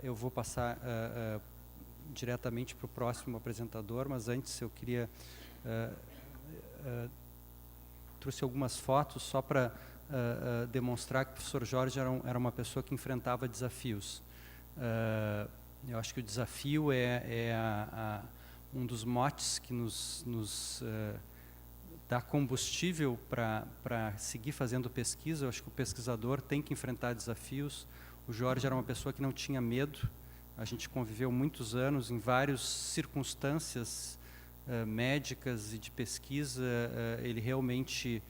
eu vou passar diretamente para o próximo apresentador, mas antes eu queria trouxe algumas fotos só para demonstrar que o professor Jorge era uma pessoa que enfrentava desafios. Eu acho que o desafio é um dos motes que nos dá combustível para seguir fazendo pesquisa. Eu acho que o pesquisador tem que enfrentar desafios. O Jorge era uma pessoa que não tinha medo. A gente conviveu muitos anos em várias circunstâncias médicas e de pesquisa. Ele realmente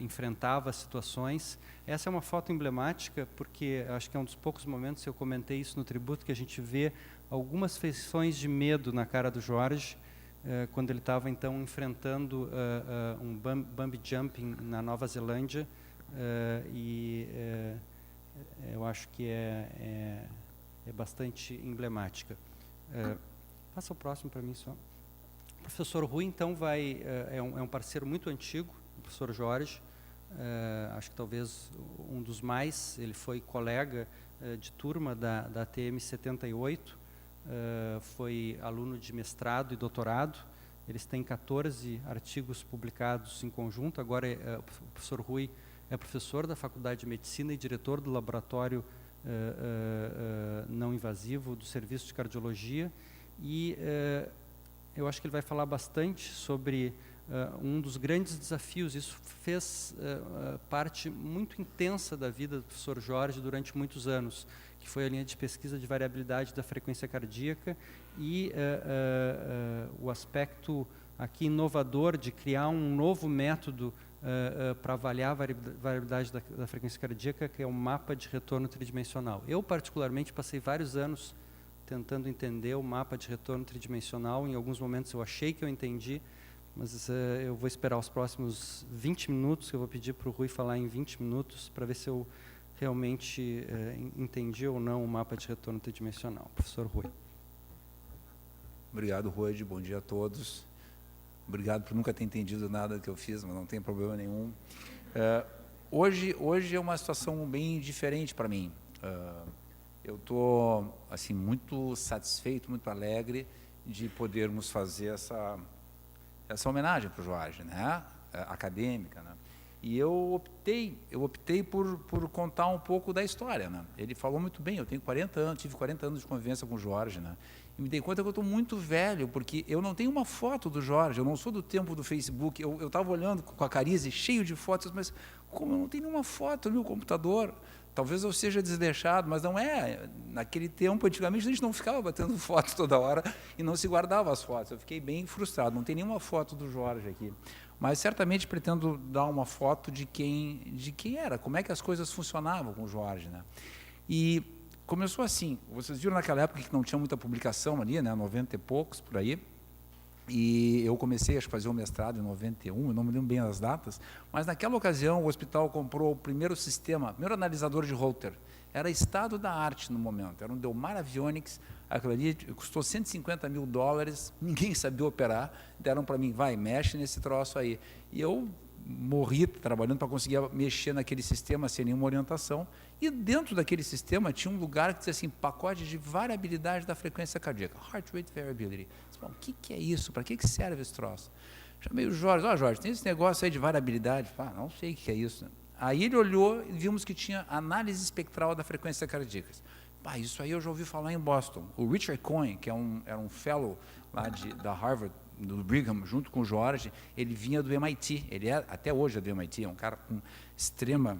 enfrentava situações. Essa é uma foto emblemática, porque acho que é um dos poucos momentos, eu comentei isso no tributo, que a gente vê algumas feições de medo na cara do Jorge, quando ele estava então enfrentando um bungee jumping na Nova Zelândia, eu acho que é bastante emblemática. Passa o próximo para mim só. O professor Rui, então, é um parceiro muito antigo, o professor Jorge, acho que talvez um dos mais. Ele foi colega de turma da TM 78, foi aluno de mestrado e doutorado. Eles têm 14 artigos publicados em conjunto. Agora, o professor Rui é professor da Faculdade de Medicina e diretor do laboratório não invasivo do Serviço de Cardiologia. E eu acho que ele vai falar bastante sobre um dos grandes desafios. Isso fez parte muito intensa da vida do professor Jorge durante muitos anos, que foi a linha de pesquisa de variabilidade da frequência cardíaca e o aspecto aqui inovador de criar um novo método para avaliar a variabilidade da frequência cardíaca, que é o mapa de retorno tridimensional. Eu, particularmente, passei vários anos tentando entender o mapa de retorno tridimensional. Em alguns momentos eu achei que eu entendi, mas eu vou esperar os próximos 20 minutos, que eu vou pedir para o Rui falar em 20 minutos, para ver se eu realmente entendi ou não o mapa de retorno tridimensional. Professor Rui. Obrigado, Rui. Bom dia a todos. Obrigado por nunca ter entendido nada que eu fiz, mas não tem problema nenhum. Hoje é uma situação bem diferente para mim. Eu estou assim, muito satisfeito, muito alegre de podermos fazer essa homenagem para o Jorge, né? Acadêmica, né? E eu optei por contar um pouco da história, né? Ele falou muito bem. Eu tenho 40 anos, tive 40 anos de convivência com o Jorge, né? E me dei conta que eu estou muito velho, porque eu não tenho uma foto do Jorge, eu não sou do tempo do Facebook. Eu estava olhando com a Carize, cheio de fotos, mas como eu não tenho nenhuma foto no meu computador? Talvez eu seja desleixado, mas não é. Naquele tempo, antigamente, a gente não ficava batendo foto toda hora e não se guardava as fotos. Eu fiquei bem frustrado, não tem nenhuma foto do Jorge aqui. Mas certamente pretendo dar uma foto de quem era, como é que as coisas funcionavam com o Jorge, né? E começou assim. Vocês viram naquela época que não tinha muita publicação ali, né? 90 e poucos, por aí. E eu comecei a fazer o mestrado em 91, eu não me lembro bem as datas, mas naquela ocasião o hospital comprou o primeiro primeiro analisador de Holter. Era estado da arte no momento, era um Delmar Avionics, aquilo ali custou $150 mil, ninguém sabia operar, deram para mim, vai, mexe nesse troço aí. E eu morri trabalhando para conseguir mexer naquele sistema sem nenhuma orientação, e dentro daquele sistema tinha um lugar que dizia assim, pacote de variabilidade da frequência cardíaca, Heart Rate Variability. Bom, o que é isso? Para que serve esse troço? Chamei o Jorge, Jorge, tem esse negócio aí de variabilidade? Não sei o que é isso. Aí ele olhou e vimos que tinha análise espectral da frequência cardíaca. Isso aí eu já ouvi falar em Boston. O Richard Cohen, que era um fellow lá da Harvard, do Brigham, junto com o Jorge, ele vinha do MIT, ele até hoje é do MIT, é um cara com extrema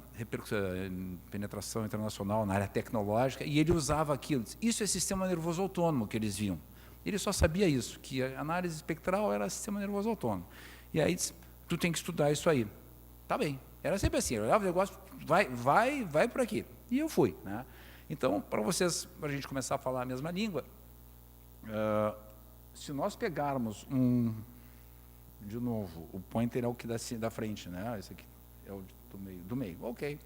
penetração internacional na área tecnológica, e ele usava aquilo. Isso é sistema nervoso autônomo que eles viam. Ele só sabia isso, que a análise espectral era sistema nervoso autônomo. E aí disse, tu tem que estudar isso aí. Tá bem. Era sempre assim, eu olhava o negócio, vai por aqui. E eu fui, né? Então, para a gente começar a falar a mesma língua, se nós pegarmos de novo, o pointer é o que dá da frente, né? Esse aqui é o do meio. Ok.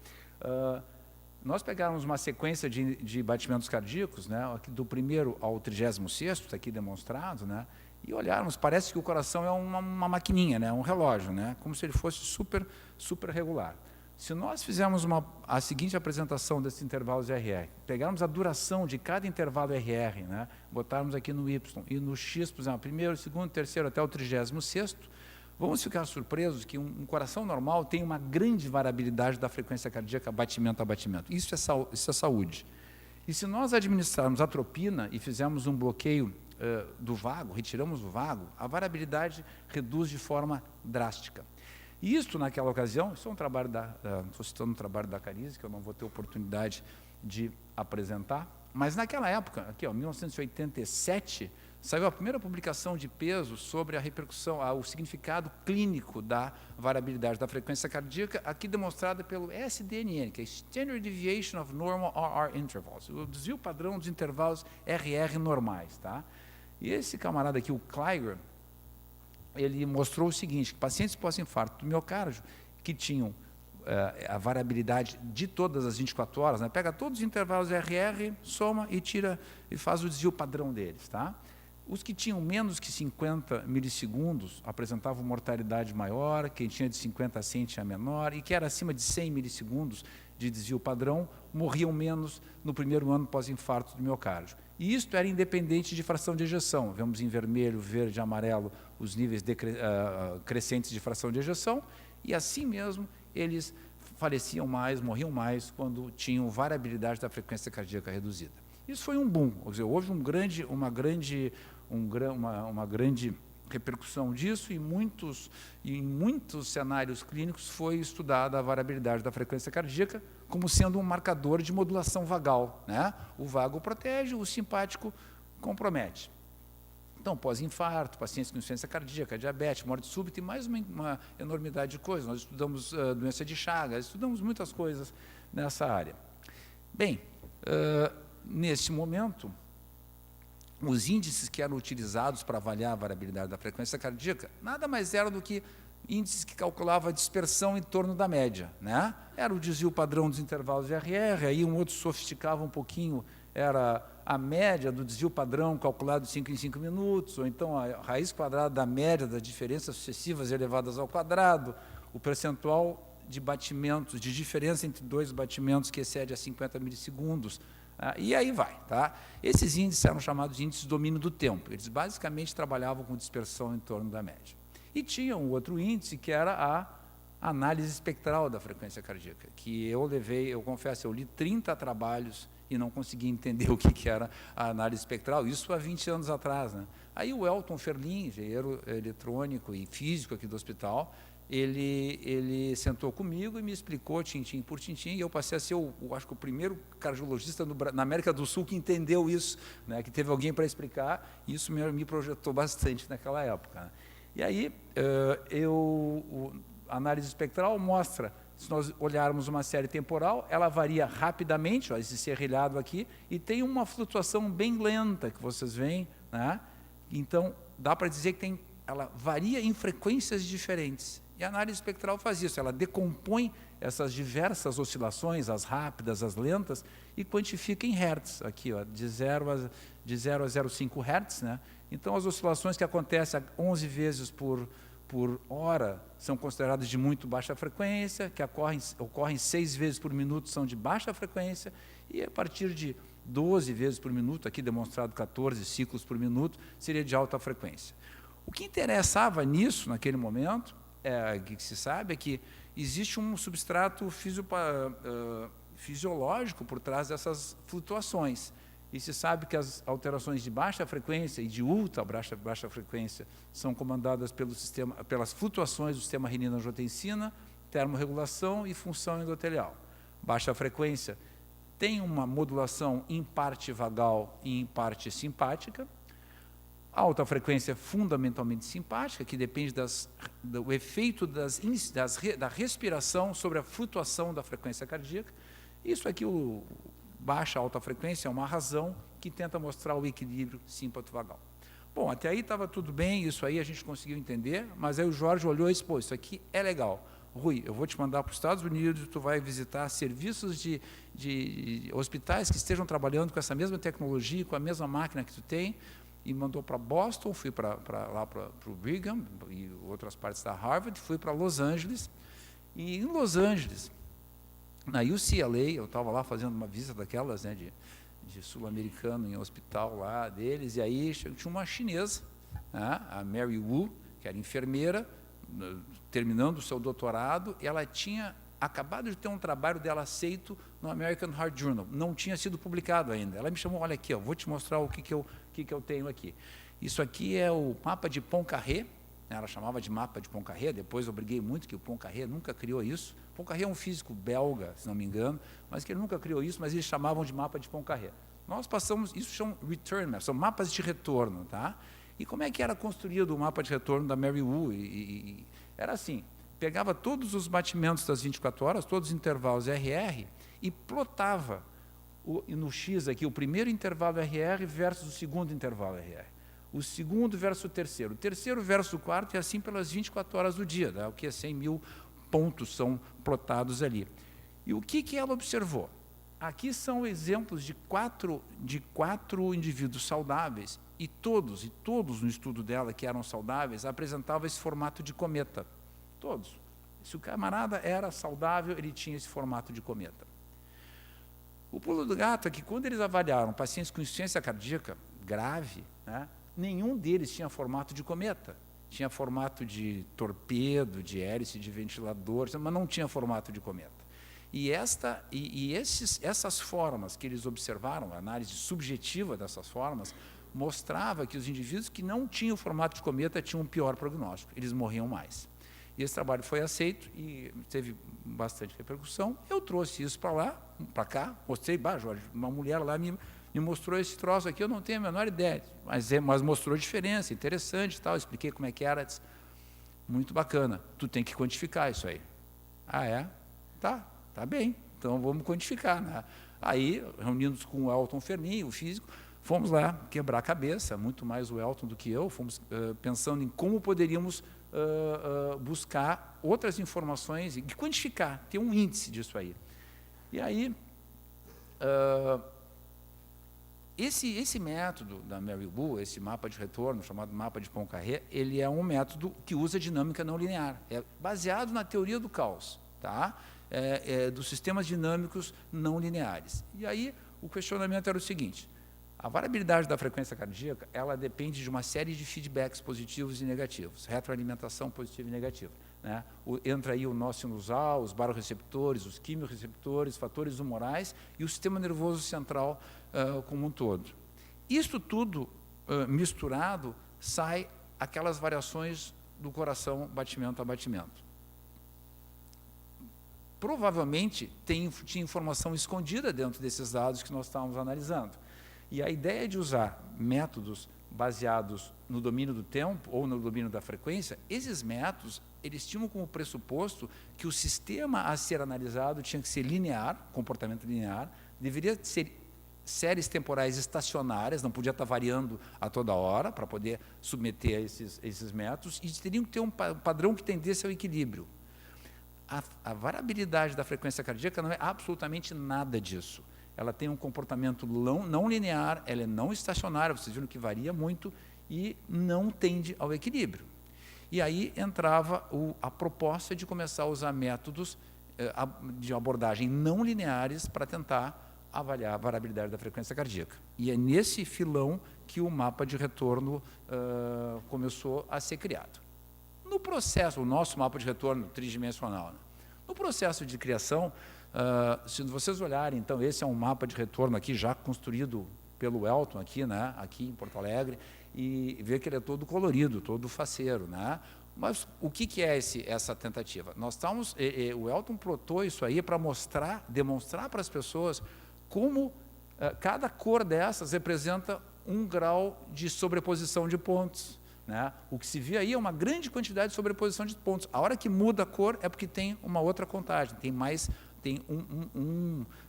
Nós pegarmos uma sequência de batimentos cardíacos, né? Do primeiro ao 36º, está aqui demonstrado, né? E olharmos, parece que o coração é uma maquininha, né? Um relógio, né? Como se ele fosse super regular. se nós fizermos a seguinte apresentação desses intervalos de RR, pegarmos a duração de cada intervalo RR, né, botarmos aqui no Y e no X, por exemplo, primeiro, segundo, terceiro até o 36º, vamos ficar surpresos que um coração normal tem uma grande variabilidade da frequência cardíaca batimento a batimento. Isso é saúde. E se nós administrarmos atropina e fizermos um bloqueio do vago, retiramos o vago, a variabilidade reduz de forma drástica. E isso, naquela ocasião, isso é um trabalho estou citando um trabalho da Carise, que eu não vou ter oportunidade de apresentar, mas naquela época, aqui, 1987, saiu a primeira publicação de peso sobre a repercussão, o significado clínico da variabilidade da frequência cardíaca, aqui demonstrada pelo SDNN, que é Standard Deviation of Normal RR Intervals, o desvio padrão dos intervalos RR normais. Tá? E esse camarada aqui, o Kleiger, ele mostrou o seguinte, que pacientes pós-infarto do miocárdio, que tinham a variabilidade de todas as 24 horas, né, pega todos os intervalos RR, soma e tira e faz o desvio padrão deles. Tá? Os que tinham menos que 50 milissegundos apresentavam mortalidade maior, quem tinha de 50 a 100 tinha menor, e que era acima de 100 milissegundos de desvio padrão, morriam menos no primeiro ano pós-infarto do miocárdio. E isto era independente de fração de ejeção. Vemos em vermelho, verde e amarelo os níveis crescentes de fração de ejeção, e assim mesmo eles faleciam mais, morriam mais, quando tinham variabilidade da frequência cardíaca reduzida. Isso foi um boom, quer dizer, houve uma grande repercussão disso, e em muitos cenários clínicos foi estudada a variabilidade da frequência cardíaca como sendo um marcador de modulação vagal. Né? O vago protege, o simpático compromete. Então, pós-infarto, pacientes com insuficiência cardíaca, diabetes, morte súbita e mais uma enormidade de coisas. Nós estudamos doença de Chagas, estudamos muitas coisas nessa área. Bem, nesse momento, os índices que eram utilizados para avaliar a variabilidade da frequência cardíaca nada mais eram do que índices que calculavam a dispersão em torno da média. Né? Era o desvio padrão dos intervalos de RR, aí um outro sofisticava um pouquinho, era a média do desvio padrão calculado de 5 em 5 minutos, ou então a raiz quadrada da média das diferenças sucessivas elevadas ao quadrado, o percentual de batimentos, de diferença entre dois batimentos que excede a 50 milissegundos, e aí vai. Tá? Esses índices eram chamados de índices de domínio do tempo. Eles basicamente trabalhavam com dispersão em torno da média. E tinha um outro índice que era a análise espectral da frequência cardíaca, que eu confesso, eu li 30 trabalhos e não consegui entender o que era a análise espectral, isso há 20 anos atrás. Né? Aí o Elton Ferlin, engenheiro eletrônico e físico aqui do hospital, ele sentou comigo e me explicou tintim por tintim, e eu passei a ser, acho que o primeiro cardiologista na América do Sul que entendeu isso, né, que teve alguém para explicar, e isso me projetou bastante naquela época. Né. E aí, a análise espectral mostra, se nós olharmos uma série temporal, ela varia rapidamente, ó, esse serrilhado aqui, e tem uma flutuação bem lenta, que vocês veem. Né. Então, dá para dizer que ela varia em frequências diferentes. E a análise espectral faz isso, ela decompõe essas diversas oscilações, as rápidas, as lentas, e quantifica em hertz, aqui, ó, de 0 a 0,05 hertz. Né? Então, as oscilações que acontecem 11 vezes por hora são consideradas de muito baixa frequência, que ocorrem 6 vezes por minuto são de baixa frequência, e a partir de 12 vezes por minuto, aqui demonstrado 14 ciclos por minuto, seria de alta frequência. O que interessava nisso, naquele momento, que se sabe, é que existe um substrato fisiológico por trás dessas flutuações. E se sabe que as alterações de baixa frequência e de ultra baixa frequência são comandadas pelas flutuações do sistema renina-angiotensina, termorregulação e função endotelial. Baixa frequência tem uma modulação em parte vagal e em parte simpática. A alta frequência é fundamentalmente simpática, que depende do efeito da respiração sobre a flutuação da frequência cardíaca. Isso aqui, baixa alta frequência, é uma razão que tenta mostrar o equilíbrio símpato-vagal. Bom, até aí estava tudo bem, isso aí a gente conseguiu entender, mas aí o Jorge olhou e disse, pô, isso aqui é legal. Rui, eu vou te mandar para os Estados Unidos, tu vai visitar serviços de hospitais que estejam trabalhando com essa mesma tecnologia, com a mesma máquina que tu tem, e mandou para Boston, fui lá para o Brigham e outras partes da Harvard, fui para Los Angeles, e em Los Angeles Na UCLA, eu estava lá fazendo uma visita daquelas, né, de sul-americano em hospital lá deles, e aí tinha uma chinesa, né, a Mary Wu, que era enfermeira, terminando o seu doutorado, e ela tinha acabado de ter um trabalho dela aceito no American Heart Journal, não tinha sido publicado ainda. Ela me chamou, olha aqui, ó, vou te mostrar o que eu tenho aqui. Isso aqui é o mapa de Poincaré, ela chamava de mapa de Poincaré, depois eu briguei muito que o Poincaré nunca criou isso. Poincaré é um físico belga, se não me engano, mas que ele nunca criou isso, mas eles chamavam de mapa de Poincaré. Nós passamos, isso são return maps, são mapas de retorno, tá? E como é que era construído o mapa de retorno da Mary Wu? Era assim, pegava todos os batimentos das 24 horas, todos os intervalos RR, e plotava no X aqui o primeiro intervalo RR versus o segundo intervalo RR. O segundo versus o terceiro versus o quarto, e assim pelas 24 horas do dia, tá? O que é 100 mil pontos são plotados ali. E o que ela observou? Aqui são exemplos de quatro indivíduos saudáveis, e todos no estudo dela que eram saudáveis, apresentavam esse formato de cometa. Todos. Se o camarada era saudável, ele tinha esse formato de cometa. O pulo do gato é que, quando eles avaliaram pacientes com insuficiência cardíaca grave, né, nenhum deles tinha formato de cometa. Tinha formato de torpedo, de hélice, de ventilador, mas não tinha formato de cometa. E essas formas que eles observaram, a análise subjetiva dessas formas, mostrava que os indivíduos que não tinham formato de cometa tinham um pior prognóstico, eles morriam mais. E esse trabalho foi aceito e teve bastante repercussão. Eu trouxe isso para cá, mostrei, Jorge, uma mulher lá me mostrou esse troço aqui, eu não tenho a menor ideia, mas mostrou a diferença, interessante e tal, expliquei como é que era, disse, muito bacana, tu tem que quantificar isso aí. Ah, é? Tá bem, então vamos quantificar, né? Aí, reunidos com o Elton Fermin, o físico, fomos lá quebrar a cabeça, muito mais o Elton do que eu, fomos pensando em como poderíamos buscar outras informações e quantificar, ter um índice disso aí. E aí, esse método da Mary Wu, esse mapa de retorno, chamado mapa de Poincaré, ele é um método que usa dinâmica não linear, é baseado na teoria do caos, tá? Dos sistemas dinâmicos não lineares. E aí, o questionamento era o seguinte: a variabilidade da frequência cardíaca, ela depende de uma série de feedbacks positivos e negativos, retroalimentação positiva e negativa, né? Entra aí o nó sinusal, os barorreceptores, os quimiorreceptores, fatores humorais e o sistema nervoso central como um todo. Isso tudo misturado, sai aquelas variações do coração, batimento a batimento. Provavelmente tinha informação escondida dentro desses dados que nós estávamos analisando. E a ideia de usar métodos baseados no domínio do tempo ou no domínio da frequência, esses métodos, eles tinham como pressuposto que o sistema a ser analisado tinha que ser linear, comportamento linear, deveria ser séries temporais estacionárias, não podia estar variando a toda hora para poder submeter a esses métodos, e teriam que ter um padrão que tendesse ao equilíbrio. A variabilidade da frequência cardíaca não é absolutamente nada disso. Ela tem um comportamento não linear, ela é não estacionária, vocês viram que varia muito, e não tende ao equilíbrio. E aí entrava a proposta de começar a usar métodos de abordagem não lineares para tentar avaliar a variabilidade da frequência cardíaca. E é nesse filão que o mapa de retorno começou a ser criado. No processo, o nosso mapa de retorno tridimensional, né? No processo de criação, se vocês olharem, então, esse é um mapa de retorno aqui já construído pelo Elton aqui, né, aqui em Porto Alegre, e ver que ele é todo colorido, todo faceiro, né? Mas o que é essa tentativa? Nós estamos, o Elton plotou isso aí para demonstrar para as pessoas como cada cor dessas representa um grau de sobreposição de pontos, né? O que se vê aí é uma grande quantidade de sobreposição de pontos. A hora que muda a cor é porque tem uma outra contagem, tem mais, tem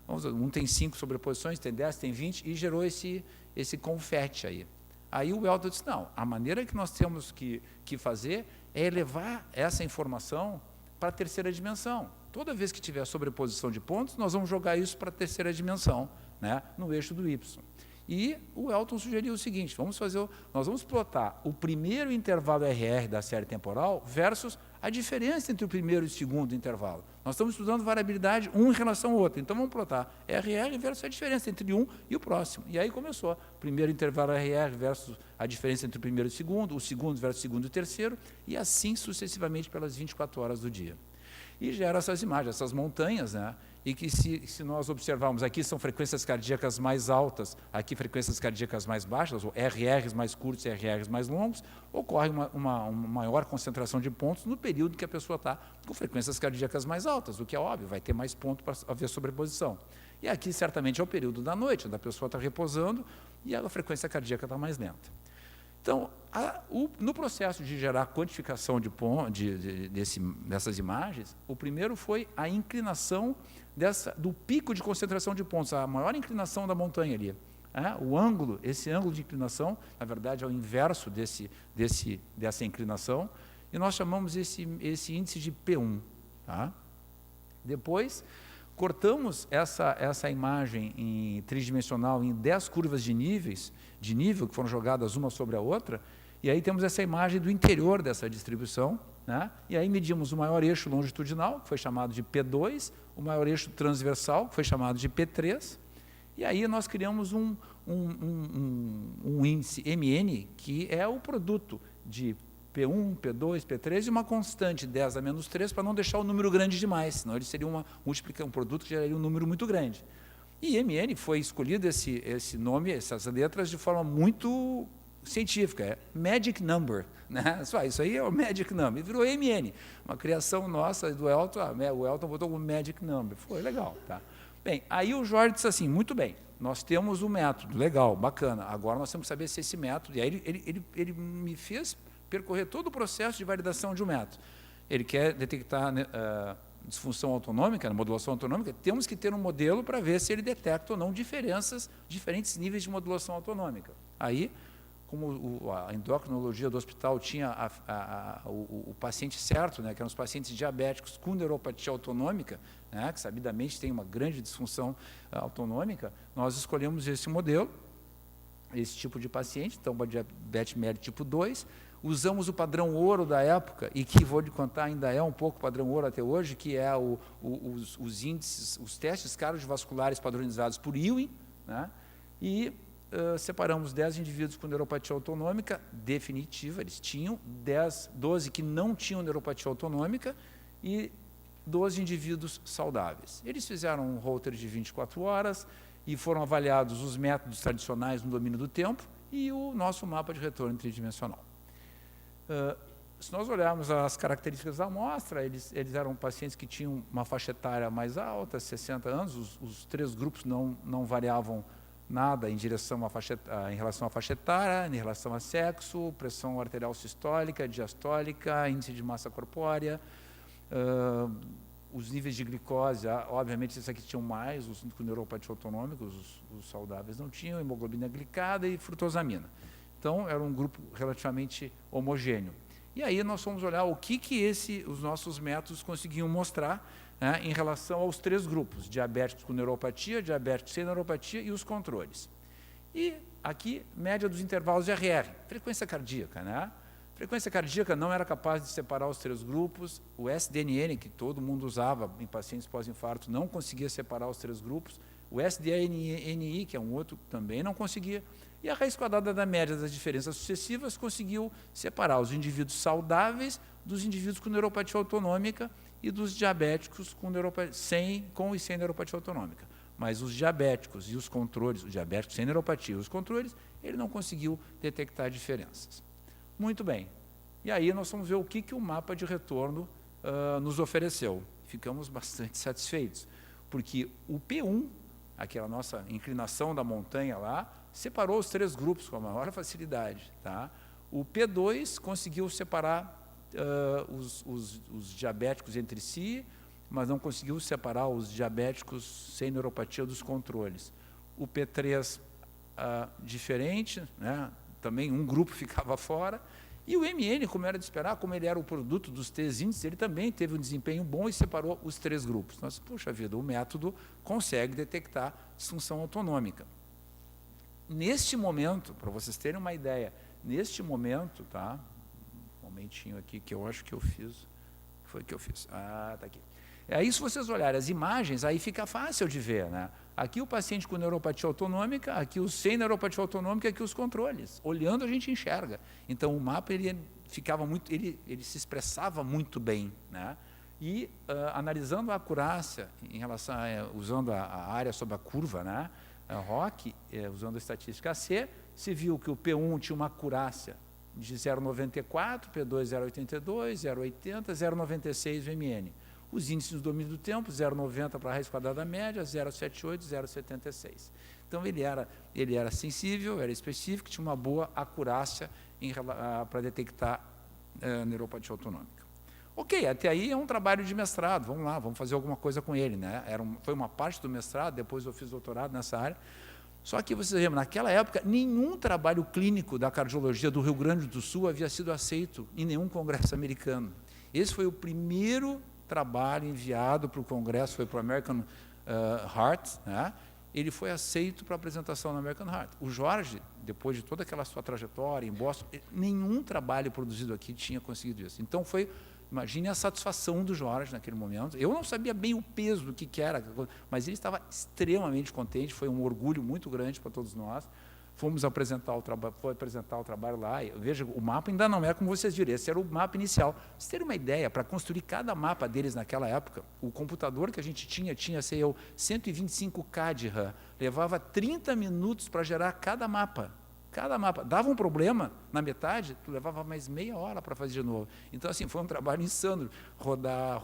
vamos dizer, tem 5 sobreposições, tem 10, tem 20, e gerou esse confete aí. Aí o Elton disse, não, a maneira que nós temos que fazer é elevar essa informação para a terceira dimensão. Toda vez que tiver sobreposição de pontos, nós vamos jogar isso para a terceira dimensão, né, no eixo do Y. E o Elton sugeriu o seguinte, nós vamos plotar o primeiro intervalo RR da série temporal versus a diferença entre o primeiro e o segundo intervalo. Nós estamos estudando variabilidade um em relação ao outro. Então, vamos plotar RR versus a diferença entre um e o próximo. E aí começou. Primeiro intervalo RR versus a diferença entre o primeiro e o segundo versus o segundo e o terceiro, e assim sucessivamente pelas 24 horas do dia. E gera essas imagens, essas montanhas, né? E que se nós observarmos, aqui são frequências cardíacas mais altas, aqui frequências cardíacas mais baixas, ou RRs mais curtos e RRs mais longos, ocorre uma maior concentração de pontos no período que a pessoa está com frequências cardíacas mais altas, o que é óbvio, vai ter mais pontos para haver sobreposição. E aqui, certamente, é o período da noite, onde a pessoa está repousando e a frequência cardíaca está mais lenta. Então, no processo de gerar quantificação dessas imagens, o primeiro foi a inclinação do pico de concentração de pontos, a maior inclinação da montanha ali. O ângulo, esse ângulo de inclinação, na verdade, é o inverso dessa inclinação, e nós chamamos esse índice de P1. Tá? Depois, cortamos essa imagem tridimensional em 10 curvas de nível, que foram jogadas uma sobre a outra, e aí temos essa imagem do interior dessa distribuição, né? E aí medimos o maior eixo longitudinal, que foi chamado de P2, o maior eixo transversal, que foi chamado de P3, e aí nós criamos um índice MN, que é o produto de P1, P2, P3 e uma constante 10 a menos 3 para não deixar o número grande demais, senão ele seria um produto que geraria um número muito grande. E MN foi escolhido esse nome, essas letras, de forma muito científica, é Magic Number, né? Isso aí é o Magic Number, e virou MN, uma criação nossa do Elton, o Elton botou como Magic Number, foi legal. Tá? Bem, aí o Jorge disse assim, muito bem, nós temos o método, legal, bacana, agora nós temos que saber se esse método, e aí ele me fez percorrer todo o processo de validação de um método. Ele quer detectar disfunção autonômica, modulação autonômica, temos que ter um modelo para ver se ele detecta ou não diferentes níveis de modulação autonômica. Aí, como a endocrinologia do hospital tinha o paciente certo, né, que eram os pacientes diabéticos com neuropatia autonômica, né, que sabidamente tem uma grande disfunção autonômica, nós escolhemos esse modelo, esse tipo de paciente, então, diabetes mellitus tipo 2, usamos o padrão ouro da época, e que, vou lhe contar, ainda é um pouco padrão ouro até hoje, que é os índices, os testes cardiovasculares padronizados por Ewing, né, e separamos 10 indivíduos com neuropatia autonômica definitiva, eles tinham 12 que não tinham neuropatia autonômica e 12 indivíduos saudáveis. Eles fizeram um holter de 24 horas e foram avaliados os métodos tradicionais no domínio do tempo e o nosso mapa de retorno tridimensional. Se nós olharmos as características da amostra, eles eram pacientes que tinham uma faixa etária mais alta, 60 anos, os 3 grupos não variavam nada em relação à faixa etária, em relação a sexo, pressão arterial sistólica, diastólica, índice de massa corpórea, os níveis de glicose, obviamente esses aqui tinham mais, os com neuropatia autonômica, os saudáveis não tinham, hemoglobina glicada e frutosamina. Então, era um grupo relativamente homogêneo. E aí nós fomos olhar o que os nossos métodos conseguiam mostrar, né, em relação aos 3 grupos, diabéticos com neuropatia, diabéticos sem neuropatia e os controles. E aqui, média dos intervalos de RR, frequência cardíaca. Né? Frequência cardíaca não era capaz de separar os 3 grupos, o SDNN, que todo mundo usava em pacientes pós-infarto, não conseguia separar os 3 grupos, o SDNI, que é um outro, também não conseguia, e a raiz quadrada da média das diferenças sucessivas conseguiu separar os indivíduos saudáveis dos indivíduos com neuropatia autonômica e dos diabéticos com e sem neuropatia autonômica. Mas os diabéticos e os controles, os diabéticos sem neuropatia e os controles, ele não conseguiu detectar diferenças. Muito bem. E aí nós vamos ver o que o mapa de retorno nos ofereceu. Ficamos bastante satisfeitos, porque o P1, aquela nossa inclinação da montanha lá, separou os 3 grupos com a maior facilidade. Tá? O P2 conseguiu separar os diabéticos entre si, mas não conseguiu separar os diabéticos sem neuropatia dos controles. O P3, diferente, né? Também um grupo ficava fora, e o MN, como era de esperar, como ele era o produto dos 3 índices, ele também teve um desempenho bom e separou os 3 grupos. Nós, puxa vida, o método consegue detectar disfunção autonômica. Neste momento, para vocês terem uma ideia, neste momento, tá? Um momentinho aqui que eu acho que eu fiz foi que eu fiz? Ah, está aqui. Aí, se vocês olharem as imagens, aí fica fácil de ver, né? Aqui o paciente com neuropatia autonômica, aqui o sem neuropatia autonômica, aqui os controles. Olhando, a gente enxerga. Então, o mapa, ele se expressava muito bem, né? E, analisando a acurácia, em relação usando a área sobre a curva, né? ROC, usando a estatística AC, se viu que o P1 tinha uma acurácia de 0,94, P2 0,82, 0,80, 0,96 VMN. Os índices do domínio do tempo, 0,90 para a raiz quadrada média, 0,78, 0,76. Então, ele era sensível, era específico, tinha uma boa acurácia para detectar neuropatia autonômica. Ok, até aí é um trabalho de mestrado, vamos lá, vamos fazer alguma coisa com ele, né? Foi uma parte do mestrado, depois eu fiz doutorado nessa área. Só que, vocês lembram, naquela época, nenhum trabalho clínico da cardiologia do Rio Grande do Sul havia sido aceito em nenhum congresso americano. Esse foi o primeiro trabalho enviado para o congresso, foi para o American Heart, né? Ele foi aceito para apresentação no American Heart. O Jorge, depois de toda aquela sua trajetória em Boston, nenhum trabalho produzido aqui tinha conseguido isso. Então, imagine a satisfação do Jorge naquele momento. Eu não sabia bem o peso do que era, mas ele estava extremamente contente, foi um orgulho muito grande para todos nós. Fomos apresentar o trabalho lá. Veja, o mapa ainda não era como vocês viram, esse era o mapa inicial. Para vocês terem uma ideia, para construir cada mapa deles naquela época, o computador que a gente tinha, sei eu, 125K de RAM, levava 30 minutos para gerar cada mapa. Cada mapa. Dava um problema na metade, tu levava mais meia hora para fazer de novo. Então, assim, foi um trabalho insano. Rodar.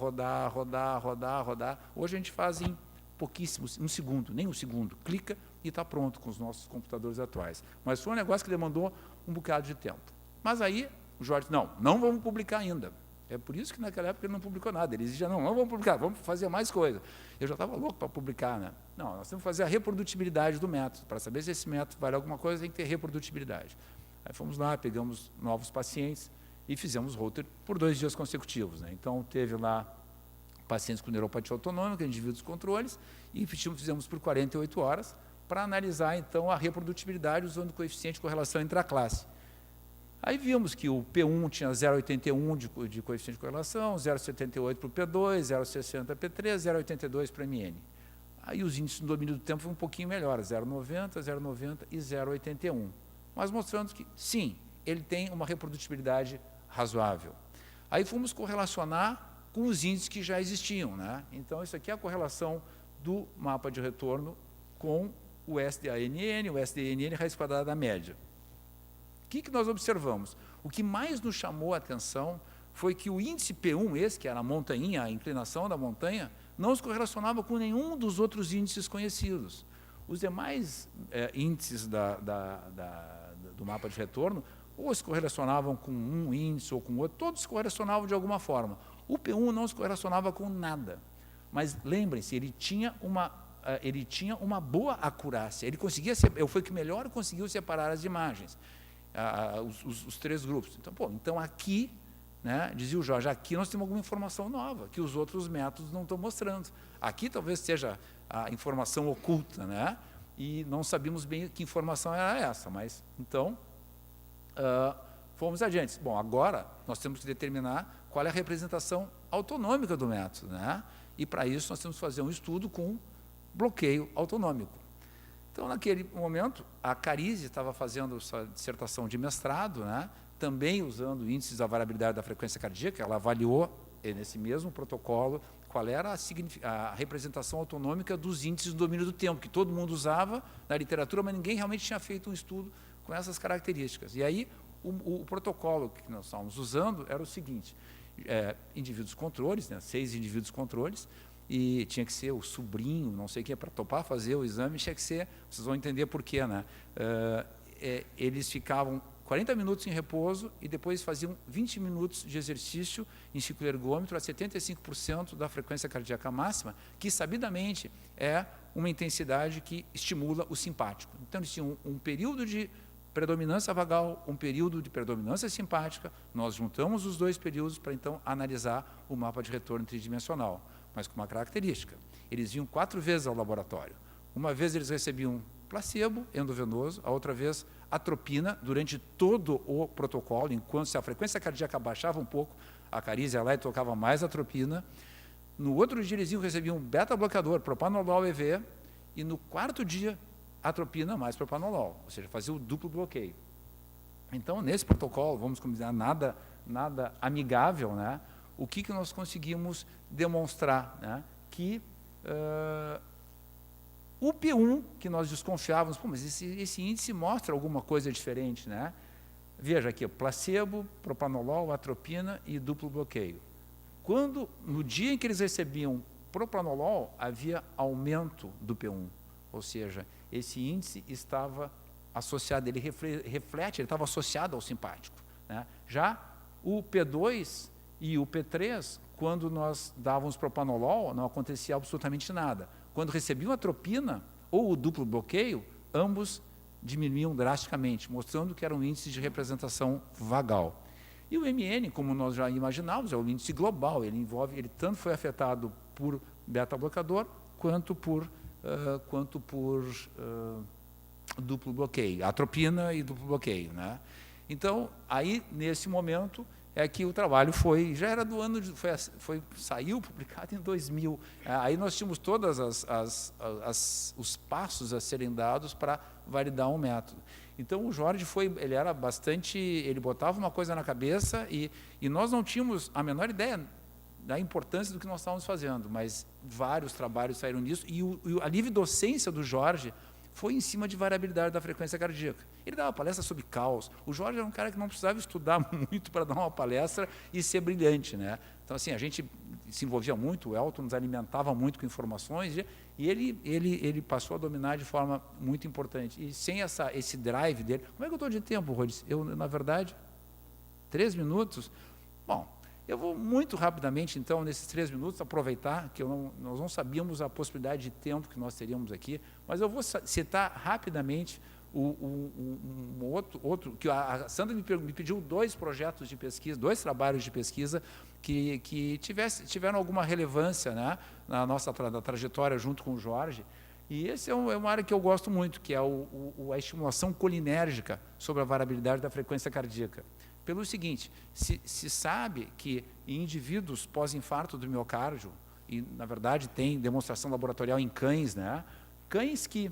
Hoje a gente faz em pouquíssimos, um segundo, nem um segundo. Clica e está pronto com os nossos computadores atuais. Mas foi um negócio que demandou um bocado de tempo. Mas aí, o Jorge disse, não vamos publicar ainda. É por isso que naquela época ele não publicou nada. Ele dizia, não vamos publicar, vamos fazer mais coisa. Eu já estava louco para publicar, né? Não, nós temos que fazer a reprodutibilidade do método. Para saber se esse método vale alguma coisa, tem que ter reprodutibilidade. Aí fomos lá, pegamos novos pacientes e fizemos Holter por 2 dias consecutivos, né? Então, teve lá pacientes com neuropatia autonômica, indivíduos controles, e fizemos por 48 horas para analisar, então, a reprodutibilidade usando o coeficiente de correlação intraclasse. Aí vimos que o P1 tinha 0,81 de coeficiente de correlação, 0,78 para o P2, 0,60 para o P3, 0,82 para o MN. Aí os índices no domínio do tempo foram um pouquinho melhor, 0,90, 0,90 e 0,81. Mas mostrando que, sim, ele tem uma reprodutibilidade razoável. Aí fomos correlacionar com os índices que já existiam, né? Então, isso aqui é a correlação do mapa de retorno com o SDANN, o SDNN raiz quadrada da média. O que nós observamos? O que mais nos chamou a atenção foi que o índice P1, esse que era a montanha, a inclinação da montanha, não se correlacionava com nenhum dos outros índices conhecidos. Os demais índices do mapa de retorno ou se correlacionavam com um índice ou com outro, todos se correlacionavam de alguma forma. O P1 não se correlacionava com nada. Mas lembrem-se, ele tinha uma boa acurácia. Ele foi o que melhor conseguiu separar as imagens, os 3 grupos. Então aqui, né, dizia o Jorge, aqui nós temos alguma informação nova, que os outros métodos não estão mostrando. Aqui talvez seja a informação oculta, né, e não sabíamos bem que informação era essa, mas então fomos adiante. Bom, agora nós temos que determinar qual é a representação autonômica do método, né, e para isso nós temos que fazer um estudo com bloqueio autonômico. Então, naquele momento, a Carise estava fazendo sua dissertação de mestrado, né, também usando índices da variabilidade da frequência cardíaca. Ela avaliou, nesse mesmo protocolo, qual era a representação autonômica dos índices do domínio do tempo, que todo mundo usava na literatura, mas ninguém realmente tinha feito um estudo com essas características. E aí, o protocolo que nós estávamos usando era o seguinte, indivíduos controles, né, 6 indivíduos controles, e tinha que ser o sobrinho, não sei o que, para topar fazer o exame, tinha que ser, vocês vão entender por quê, né? Eles ficavam 40 minutos em repouso e depois faziam 20 minutos de exercício em ciclo ergômetro a 75% da frequência cardíaca máxima, que sabidamente é uma intensidade que estimula o simpático. Então, eles tinham um período de predominância vagal, um período de predominância simpática, nós juntamos os 2 períodos para, então, analisar o mapa de retorno tridimensional, mas com uma característica. Eles iam 4 vezes ao laboratório. Uma vez eles recebiam placebo endovenoso, a outra vez atropina durante todo o protocolo, enquanto se a frequência cardíaca baixava um pouco, a Cariz ia lá e tocava mais atropina. No outro dia eles recebiam um beta-bloqueador, propanolol EV, e no quarto dia, atropina mais propanolol, ou seja, fazia o duplo bloqueio. Então, nesse protocolo, vamos combinar, nada amigável, né? O que nós conseguimos demonstrar? Né? Que o P1, que nós desconfiávamos, pô, mas esse índice mostra alguma coisa diferente, né? Veja aqui, placebo, propanolol, atropina e duplo bloqueio. No dia em que eles recebiam propanolol, havia aumento do P1, ou seja, esse índice estava associado, ele reflete, ele estava associado ao simpático, né? Já o P2 e o P3, quando nós dávamos propanolol, não acontecia absolutamente nada. Quando recebiam atropina ou o duplo bloqueio, ambos diminuíam drasticamente, mostrando que era um índice de representação vagal. E o MN, como nós já imaginávamos, é o índice global, ele tanto foi afetado por beta-bloqueador, quanto por duplo bloqueio, atropina e duplo bloqueio, né? Então, aí, nesse momento, é que o trabalho já era do ano, saiu publicado em 2000. Aí nós tínhamos todos os passos a serem dados para validar um método. Então, o Jorge ele era bastante, ele botava uma coisa na cabeça e nós não tínhamos a menor ideia da importância do que nós estávamos fazendo, mas vários trabalhos saíram nisso e a livre docência do Jorge foi em cima de variabilidade da frequência cardíaca. Ele dava palestra sobre caos. O Jorge era um cara que não precisava estudar muito para dar uma palestra e ser brilhante, né? Então, assim, a gente se envolvia muito, o Elton nos alimentava muito com informações e ele passou a dominar de forma muito importante. E sem esse drive dele... Como é que eu estou de tempo, Rhodes? Na verdade, 3 minutos? Bom, eu vou muito rapidamente, então, nesses 3 minutos, aproveitar que nós não sabíamos a possibilidade de tempo que nós teríamos aqui, mas eu vou citar rapidamente outro que a Sandra me pediu 2 projetos de pesquisa, 2 trabalhos de pesquisa que tiveram alguma relevância, né, na nossa trajetória junto com o Jorge. E esse é uma área que eu gosto muito, que é a estimulação colinérgica sobre a variabilidade da frequência cardíaca. Pelo seguinte, se sabe que em indivíduos pós-infarto do miocárdio, e na verdade tem demonstração laboratorial em cães, né? Cães que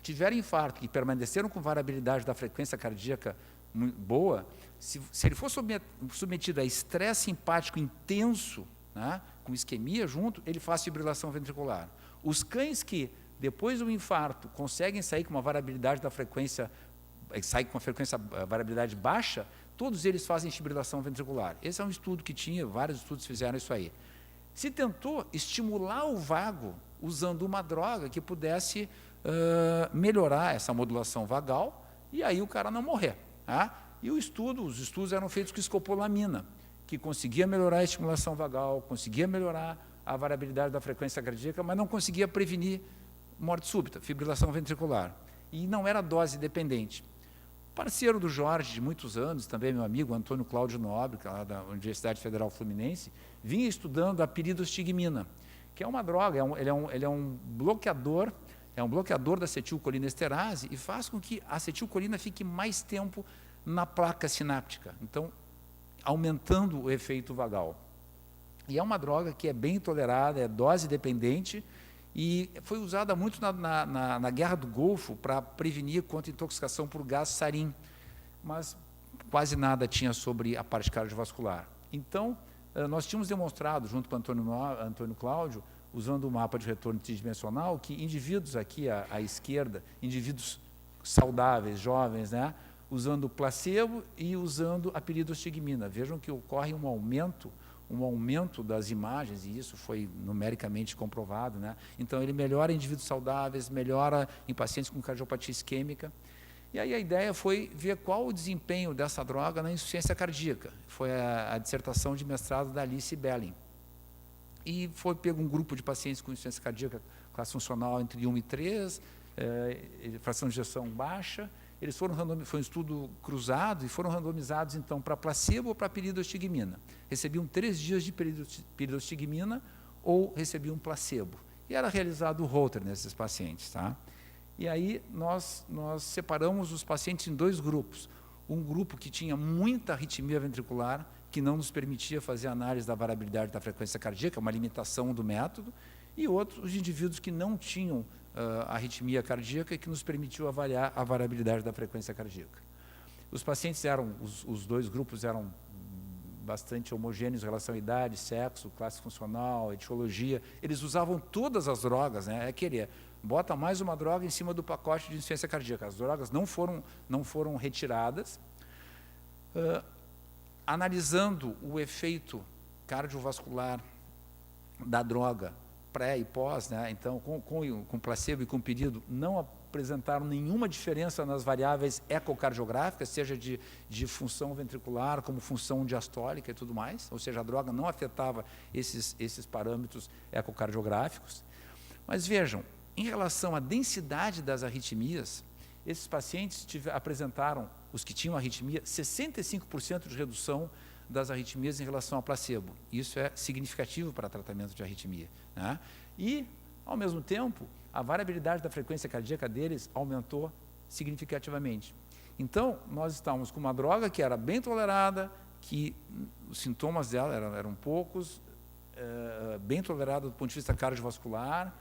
tiveram infarto e permaneceram com variabilidade da frequência cardíaca boa, se ele for submetido a estresse simpático intenso, né, com isquemia junto, ele faz fibrilação ventricular. Os cães que, depois do infarto, conseguem sair com uma variabilidade da frequência, variabilidade baixa, todos eles fazem fibrilação ventricular. Esse é um estudo que tinha, vários estudos fizeram isso aí. Se tentou estimular o vago usando uma droga que pudesse melhorar essa modulação vagal e aí o cara não morrer. Tá? E os estudos eram feitos com escopolamina, que conseguia melhorar a estimulação vagal, conseguia melhorar a variabilidade da frequência cardíaca, mas não conseguia prevenir morte súbita, fibrilação ventricular. E não era dose dependente. Parceiro do Jorge de muitos anos, também meu amigo Antônio Cláudio Nobre, que é lá da Universidade Federal Fluminense, vinha estudando a piridostigmina, que é uma droga, ele é um bloqueador da acetilcolinesterase e faz com que a acetilcolina fique mais tempo na placa sináptica, então aumentando o efeito vagal. E é uma droga que é bem tolerada, é dose dependente e foi usada muito na Guerra do Golfo para prevenir contra intoxicação por gás sarin, mas quase nada tinha sobre a parte cardiovascular. Então, nós tínhamos demonstrado, junto com o Antônio Cláudio, usando o mapa de retorno tridimensional, que indivíduos aqui à esquerda, indivíduos saudáveis, jovens, né, usando placebo e usando a piridostigmina. Vejam que ocorre um aumento das imagens, e isso foi numericamente comprovado, né? Então, ele melhora em indivíduos saudáveis, melhora em pacientes com cardiopatia isquêmica. E aí a ideia foi ver qual o desempenho dessa droga na insuficiência cardíaca. Foi a dissertação de mestrado da Alice Belling. E foi pego um grupo de pacientes com insuficiência cardíaca, classe funcional entre 1 e 3, fração de ejeção baixa. Eles foi um estudo cruzado e foram randomizados, então, para placebo ou para piridostigmina. Recebiam 3 dias de piridostigmina ou recebiam placebo. E era realizado o Holter nesses pacientes. Tá? E aí nós separamos os pacientes em 2 grupos. Um grupo que tinha muita arritmia ventricular, que não nos permitia fazer análise da variabilidade da frequência cardíaca, uma limitação do método, e outros, os indivíduos que não tinham arritmia cardíaca e que nos permitiu avaliar a variabilidade da frequência cardíaca. Os pacientes os dois grupos eram bastante homogêneos em relação à idade, sexo, classe funcional, etiologia. Eles usavam todas as drogas, né? Bota mais uma droga em cima do pacote de insuficiência cardíaca. As drogas não foram retiradas. Analisando o efeito cardiovascular da droga pré e pós, né? Então, com placebo e com pedido, não apresentaram nenhuma diferença nas variáveis ecocardiográficas, seja de função ventricular, como função diastólica e tudo mais, ou seja, a droga não afetava esses parâmetros ecocardiográficos. Mas vejam, em relação à densidade das arritmias, esses pacientes apresentaram, os que tinham arritmia, 65% de redução das arritmias em relação ao placebo. Isso é significativo para tratamento de arritmia, né? E, ao mesmo tempo, a variabilidade da frequência cardíaca deles aumentou significativamente. Então, nós estávamos com uma droga que era bem tolerada, que os sintomas dela eram poucos, bem tolerada do ponto de vista cardiovascular,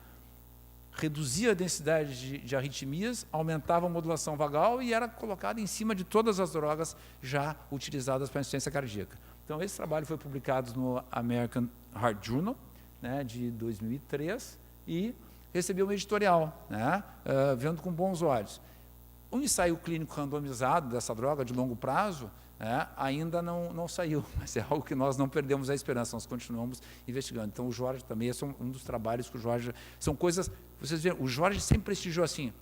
reduzia a densidade de arritmias, aumentava a modulação vagal e era colocada em cima de todas as drogas já utilizadas para a insuficiência cardíaca. Então, esse trabalho foi publicado no American Heart Journal, né, de 2003, e recebeu um editorial, né, vendo com bons olhos. O ensaio clínico randomizado dessa droga de longo prazo, né, ainda não saiu, mas é algo que nós não perdemos a esperança, nós continuamos investigando. Então, o Jorge também, esse é um dos trabalhos que o Jorge... São coisas, vocês veem, o Jorge sempre prestigiou assim,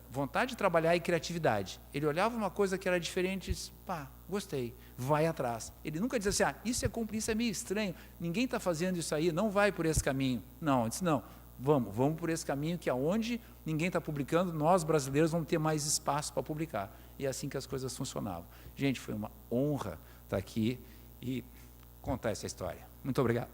vontade de trabalhar e criatividade. Ele olhava uma coisa que era diferente e disse, pá, gostei, vai atrás. Ele nunca dizia assim, isso é meio estranho, ninguém está fazendo isso aí, não vai por esse caminho. Não, ele disse, não, vamos por esse caminho que aonde ninguém está publicando, nós brasileiros vamos ter mais espaço para publicar. E é assim que as coisas funcionavam. Gente, foi uma honra estar aqui e contar essa história. Muito obrigado.